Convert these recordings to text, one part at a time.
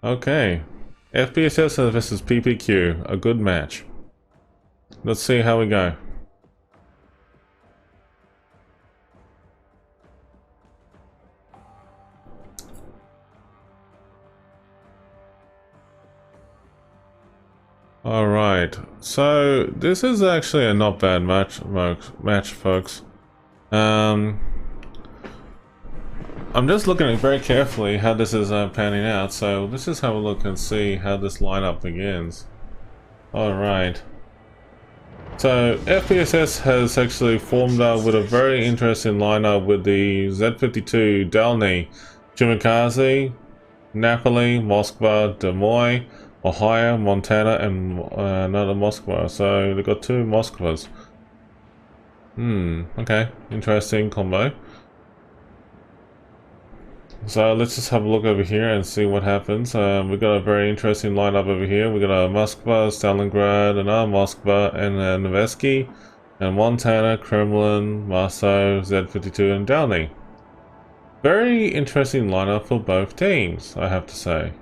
Okay. FPSS versus PPQ. A good match. Let's see how we go. Alright. So, this is actually a not bad match, folks. I'm just looking at very carefully how this is panning out, so let's just have a look and see how this lineup begins. Alright. So, FPSS has actually formed up with a very interesting lineup with the Z-52 Dalny, Chimikaze, Napoli, Moskva, Des Moines, Ohio, Montana, and another Moskva. So, they've got two Moskvas. Okay. Interesting combo. So let's just have a look over here and see what happens. We've got a very interesting lineup over here. We've got a Moskva, Stalingrad, another Moskva, and Nevesky, and Montana, Kremlin, Marso, Z-52, and Downey. Very interesting lineup for both teams, I have to say.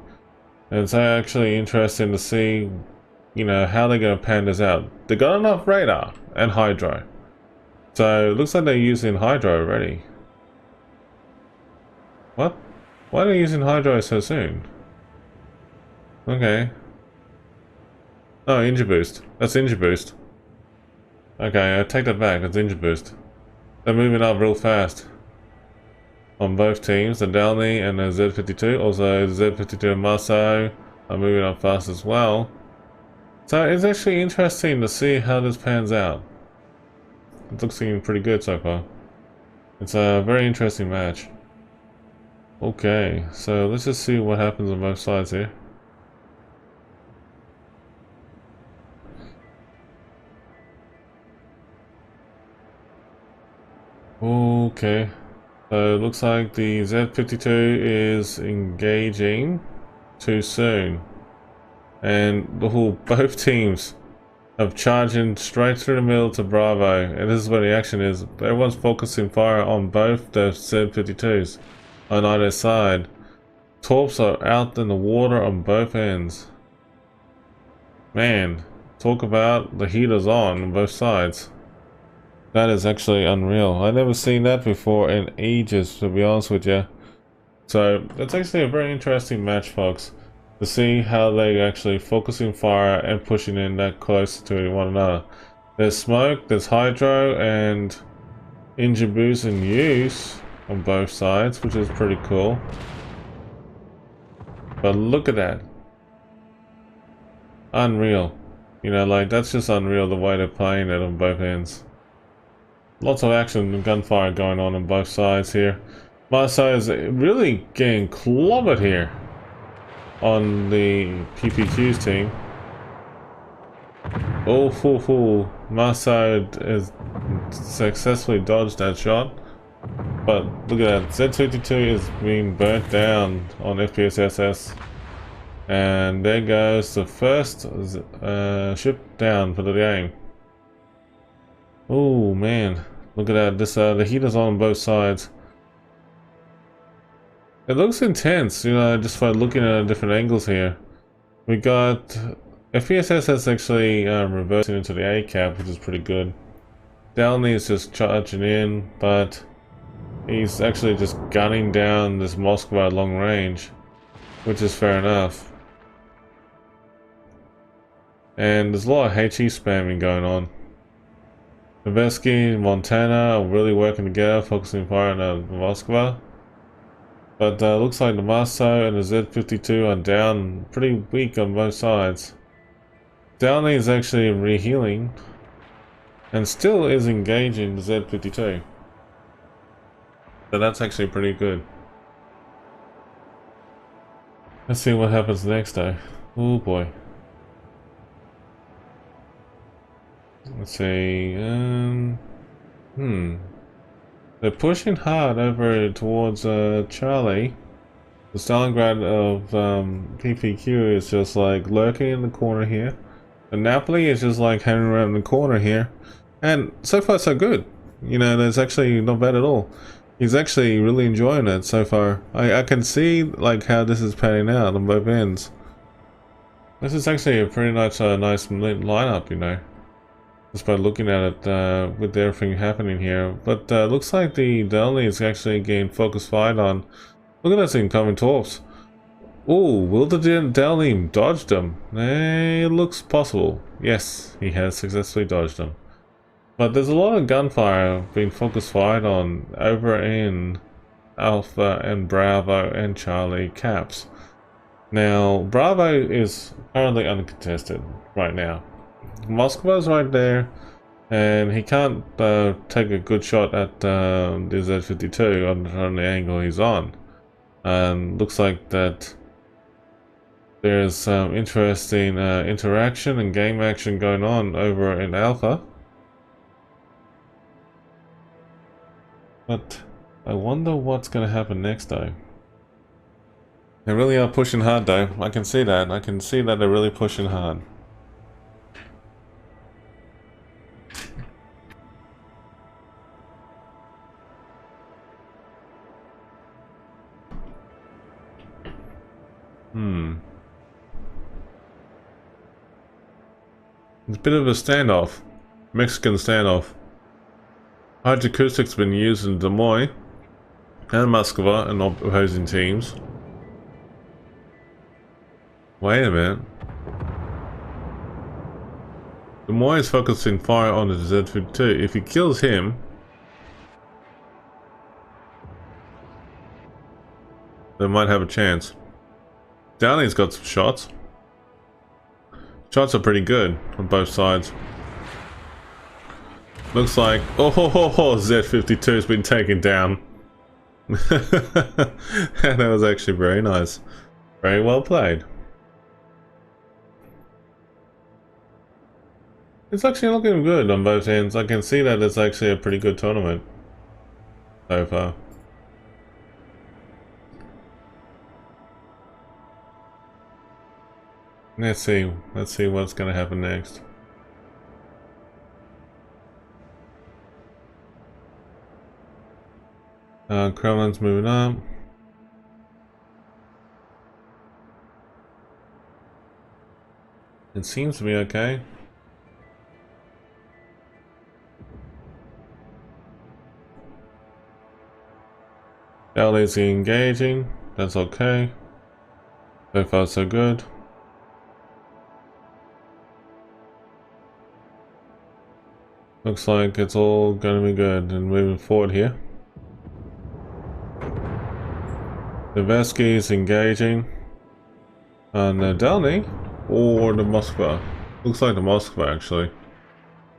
And it's actually interesting to see, you know, how they're going to pan this out. They got enough radar and hydro. So it looks like they're using hydro already. What? Why are they using hydro so soon? Okay. Oh, injury boost. That's injury boost. Okay, I take that back. That's injury boost. They're moving up real fast. On both teams, the Downey and the Z-52. Also, the Z-52 and Marso are moving up fast as well. So it's actually interesting to see how this pans out. It looks pretty good so far. It's a very interesting match. Okay, so let's just see what happens on both sides here. Okay, so it looks like the Z-52 is engaging too soon. And both teams have charging straight through the middle to Bravo. And this is where the action is. Everyone's focusing fire on both the Z-52s. On either side. Torps are out in the water on both ends. Man, talk about the heaters on both sides. That is actually unreal. I've never seen that before in ages, to be honest with you. So, it's actually a very interesting match, folks. To see how they actually focusing fire and pushing in that close to one another. There's smoke, there's hydro, and engine boost in use on both sides, which is pretty cool. But look at that. Unreal. You know, like, that's just unreal the way they're playing it on both ends. Lots of action and gunfire going on both sides here. Marso is really getting clobbered here on the PPQ's team. Oh, Marso has successfully dodged that shot. But look at that, Z-52 is being burnt down on FPSS. And there goes the first ship down for the game. Oh man, look at that, this the heaters on both sides. It looks intense, you know, just by looking at different angles here. We got FPSS that's actually reversing into the A cap, which is pretty good. Downey is just charging in, but he's actually just gunning down this Moskva at long range, which is fair enough. And there's a lot of HE spamming going on. Nevesky and Montana are really working together, focusing fire on Moskva. But looks like the Marso and the Z-52 are down pretty weak on both sides. Downey is actually rehealing and still is engaging the Z-52. So that's actually pretty good. Let's see what happens next though. Oh boy. Let's see. They're pushing hard over towards Charlie. The Stalingrad of PPQ is just like lurking in the corner here. And Napoli is just like hanging around the corner here. And so far so good. You know, there's actually not bad at all. He's actually really enjoying it so far. I can see like how this is panning out on both ends. This is actually a pretty nice lineup, you know, just by looking at it with everything happening here. But looks like the Delny is actually getting focus fight on. Look at this incoming torps. Oh, will the Delny dodge them? It looks possible. Yes, he has successfully dodged them. But there's a lot of gunfire being focus fired on over in Alpha and Bravo and Charlie caps. Now, Bravo is currently uncontested right now. Moskva's right there, and he can't take a good shot at the Z-52 on the angle he's on. And looks like that there's some interesting interaction and game action going on over in Alpha. But I wonder what's going to happen next though. They really are pushing hard though. I can see that. I can see that they're really pushing hard. It's a bit of a standoff. Mexican standoff. Hydroacoustic's been used in Des Moines and Moskva and opposing teams. Wait a minute. Des Moines is focusing fire on the Z-52. If he kills him, they might have a chance. Downey's got some shots. Shots are pretty good on both sides. Looks like Z-52 has been taken down. That was actually very nice. Very well played. It's actually looking good on both ends. I can see that it's actually a pretty good tournament so far. Let's see what's going to happen next. Kremlin's moving up. It seems to be okay. Delhi's engaging. That's okay. So far so good. Looks like it's all going to be good and moving forward here. The Vesky is engaging on the Delny or the Moskva. Looks like the Moskva actually.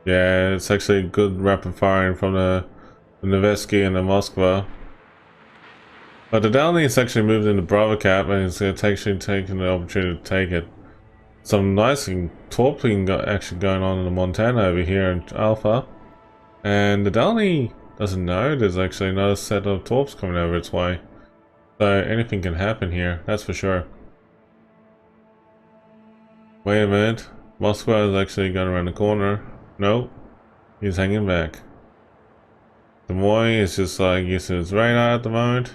Yeah, it's actually good rapid firing from the Nevesky and the Moskva. But the Delny is actually moved into Bravo cap and is actually taking the opportunity to take it. Some nice torping action going on in the Montana over here in Alpha. And the Delny doesn't know there's actually another set of torps coming over its way. So anything can happen here, that's for sure. Wait a minute. Moskva is actually going around the corner. Nope. He's hanging back. Des Moines is just like using his radar at the moment.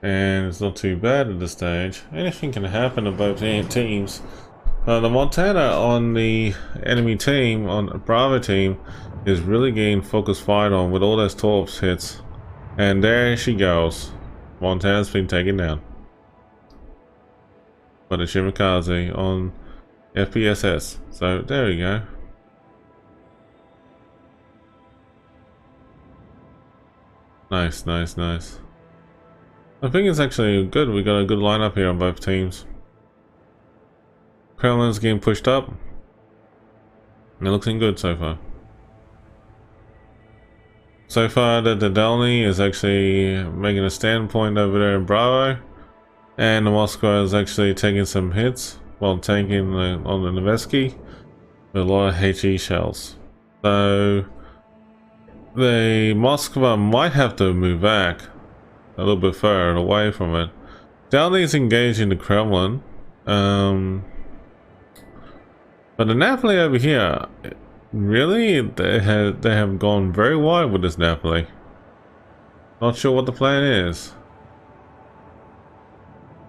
And it's not too bad at this stage. Anything can happen to both teams. The Montana on the enemy team, on the Bravo team, is really getting focus fight on with all those torps hits. And there she goes. Montana's been taken down. But the Shimakaze on FPSS. So there we go. Nice, nice, nice. I think it's actually good. We got a good lineup here on both teams. Kremlin's getting pushed up. And it looking good so far. So far, the Delny is actually making a standpoint over there in Bravo. And the Moskva is actually taking some hits while tanking on the Nevesky with a lot of HE shells. So the Moskva might have to move back a little bit further away from it. Delny's engaging the Kremlin. But the Napoli over here, really, they have gone very wide with this Napoli. Not sure what the plan is.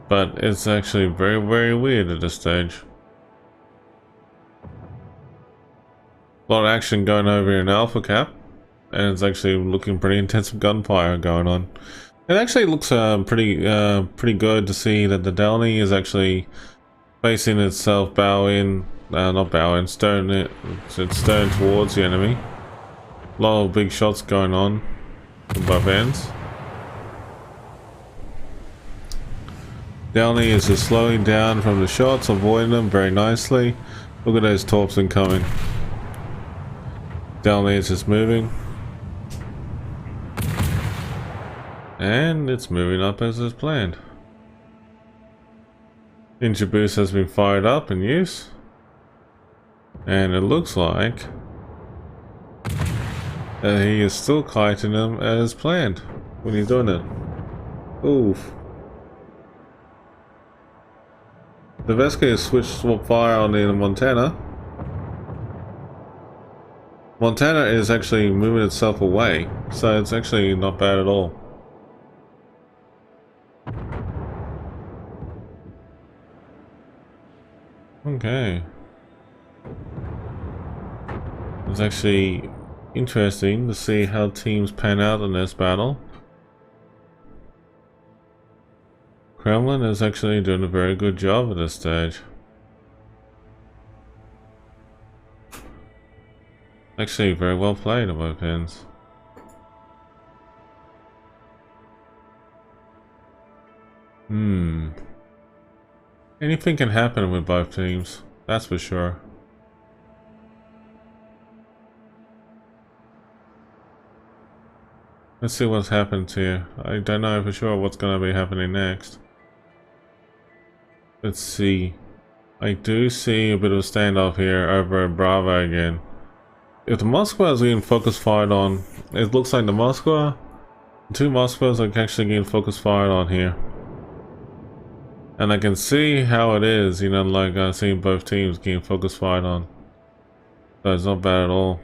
But it's actually very, very weird at this stage. A lot of action going over in Alpha Cap. And it's actually looking pretty intensive gunfire going on. It actually looks pretty good to see that the Delny is actually facing itself stern towards the enemy. A lot of big shots going on from both ends. Downey is just slowing down from the shots, avoiding them very nicely. Look at those torps incoming. Downey is just moving. And it's moving up as is planned. Engine boost has been fired up in use. And it looks like he is still kiting them as planned when he's doing it. Oof. The Vesca has swap fire on the Montana. Montana is actually moving itself away, so it's actually not bad at all. Okay. It's actually interesting to see how teams pan out in this battle. Kremlin is actually doing a very good job at this stage. Actually very well played on both ends. Anything can happen with both teams, that's for sure. Let's see what's happened here. I don't know for sure what's going to be happening next. Let's see. I do see a bit of a standoff here over Bravo again. If the Moskva is getting focus fired on, it looks like the Moskva, two Moskvas are actually getting focus fired on here. And I can see how it is, you know, like seeing both teams getting focus fired on. So it's not bad at all.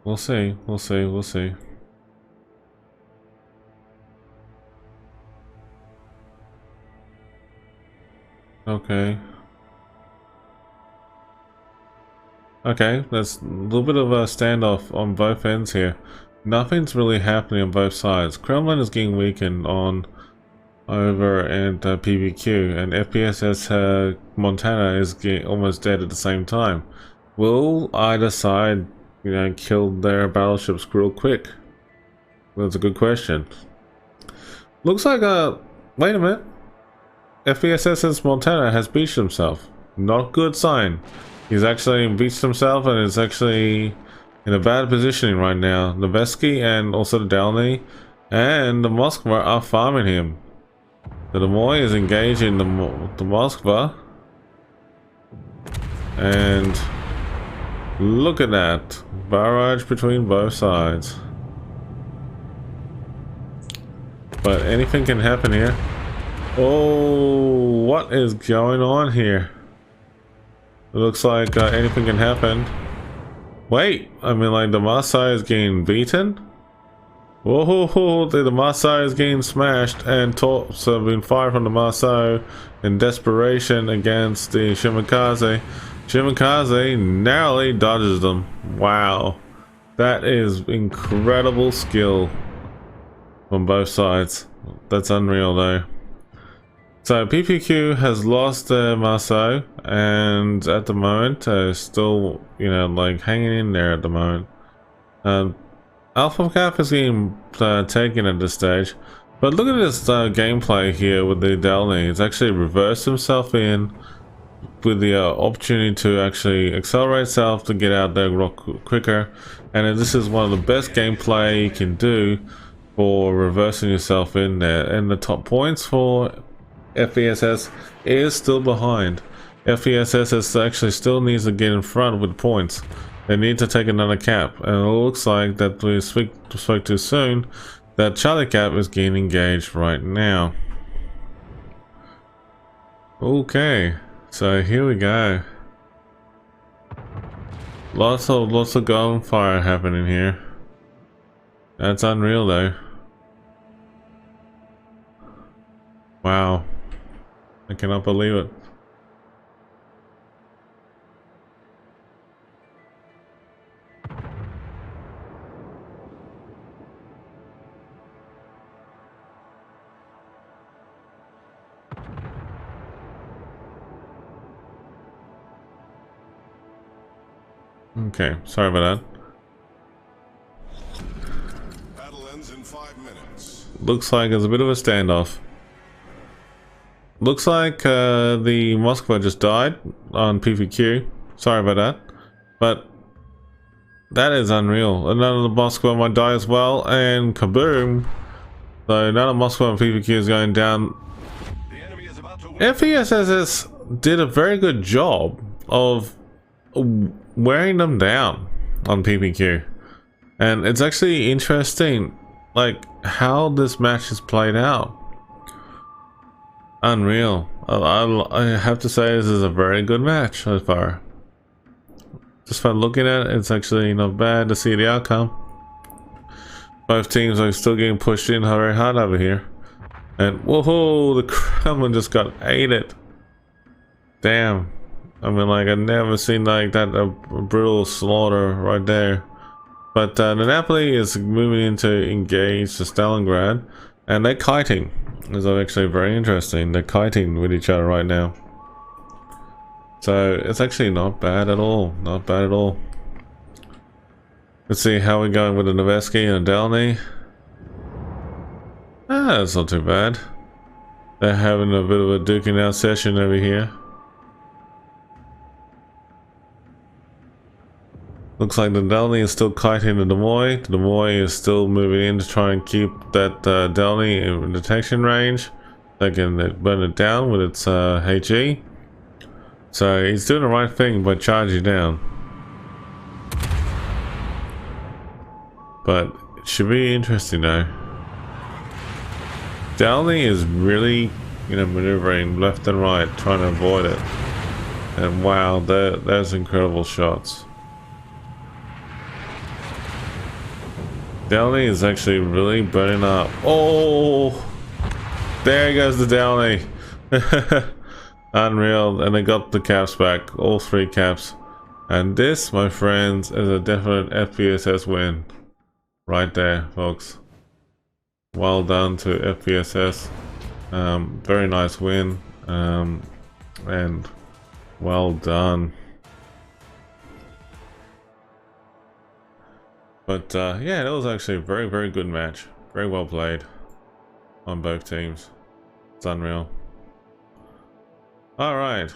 We'll see, we'll see, we'll see. Okay. Okay, there's a little bit of a standoff on both ends here. Nothing's really happening on both sides. Kremlin is getting weakened on over and PPQ, and FPSS Montana is getting almost dead at the same time. Will either side, you know, kill their battleships real quick? That's a good question. Looks like wait a minute. FPSS Montana has beached himself. Not good sign. He's actually beached himself and is actually in a bad positioning right now. The Vesky and also the Dalny and the Moskva are farming him. The Demoy is engaging the Moskva. And look at that. Barrage between both sides. But anything can happen here. Oh, what is going on here? It looks like anything can happen. Wait, I mean, like the Maasai is getting beaten? Whoa, the Maasai is getting smashed, and torps have been fired from the Maasai in desperation against the Shimakaze. Shimakaze narrowly dodges them. Wow, that is incredible skill on both sides. That's unreal though. So PPQ has lost their Maasai, and at the moment still, you know, like hanging in there at the moment. Alpha Cap is getting taken at this stage, but look at this gameplay here with the Delny. It's actually reversed himself in with the opportunity to actually accelerate itself to get out there a lot quicker, and this is one of the best gameplay you can do for reversing yourself in there. And the top points for FPSS is still behind. FPSS is actually still needs to get in front with points. They need to take another cap, and it looks like that we spoke too soon that Charlie Cap is getting engaged right now. Okay, so here we go. Lots of gunfire happening here. That's unreal though. Wow. I cannot believe it. Okay, sorry about that. Battle ends in 5 minutes. Looks like there's a bit of a standoff. Looks like the Moskva just died on PPQ. Sorry about that. But that is unreal. Another Moskva might die as well, and kaboom! So another Moskva on PPQ is going down. The enemy is about to win. FPSS did a very good job of wearing them down on PPQ. And it's actually interesting, like, how this match is played out. Unreal. I have to say this is a very good match so far. Just by looking at it, it's actually not bad to see the outcome. Both teams are still getting pushed in very hard over here. And whoa, the Kremlin just got ate. Damn. I mean, like, I've never seen like that, a brutal slaughter right there. But the Napoli is moving in to engage the Stalingrad, and they're kiting. This is actually very interesting. They're kiting with each other right now. So it's actually not bad at all. Not bad at all. Let's see how we're going with the Noveski and Delny. Ah, that's not too bad. They're having a bit of a duking out session over here. Looks like the Delny is still kiting the Demoy. The Demoy is still moving in to try and keep that Delny in detection range. They can burn it down with its HE. So he's doing the right thing by charging down. But it should be interesting though. Delny is really, you know, maneuvering left and right, trying to avoid it. And wow, there's incredible shots. Delny is actually really burning up. Oh, there goes the Delny. Unreal. And they got the caps back, all 3 caps. And this, my friends, is a definite FPSS win right there, folks. Well done to FPSS. Very nice win, and well done. But yeah, that was actually a very, very good match. Very well played on both teams. It's unreal. Alright.